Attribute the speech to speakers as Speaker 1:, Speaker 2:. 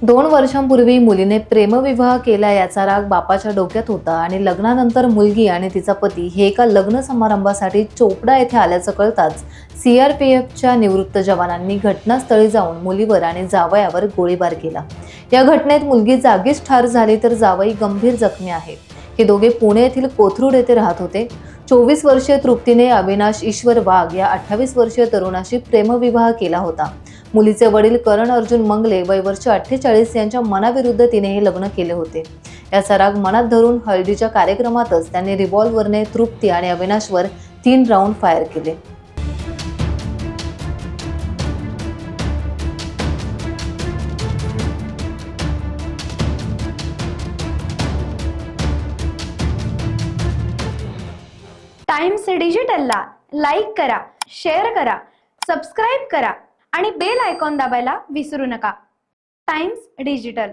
Speaker 1: 2 वर्षांपूर्वी मुलीने प्रेमविवाह केला याचा राग बापाच्या डोक्यात होता आणि लग्नानंतर मुलगी आणि तिचा पती हे एका लग्न समारंभासाठी चोपडा येथे आल्याचं कळताच सीआरपीएफच्या निवृत्त जवानांनी घटनास्थळी जाऊन मुलीवर आणि जावयावर गोळीबार केला। या घटनेत मुलगी जागीच ठार झाली तर जावई गंभीर जखमी आहे। हे दोघे पुणे येथील कोथरूड येथे राहत होते। 24 वर्षीय तृप्तीने अविनाश ईश्वर वाघ या 28 वर्षीय तरुणाशी प्रेमविवाह केला होता। मुलीचे वडील करण अर्जुन मंगले वय वर्ष 48 यांच्या मनाविरुद्ध तिने हे लग्न केले होते। याचा राग मनात धरून हळदीच्या कार्यक्रमातच त्यांनी रिव्हॉल्वरने तृप्ती आणि अविनाशवर 3 राऊंड फायर केले।
Speaker 2: टाइम्स डिजिटलला लाईक करा, शेअर करा, सबस्क्राईब करा आणि बेल आयकॉन दाबायला विसरू नका। Times digital.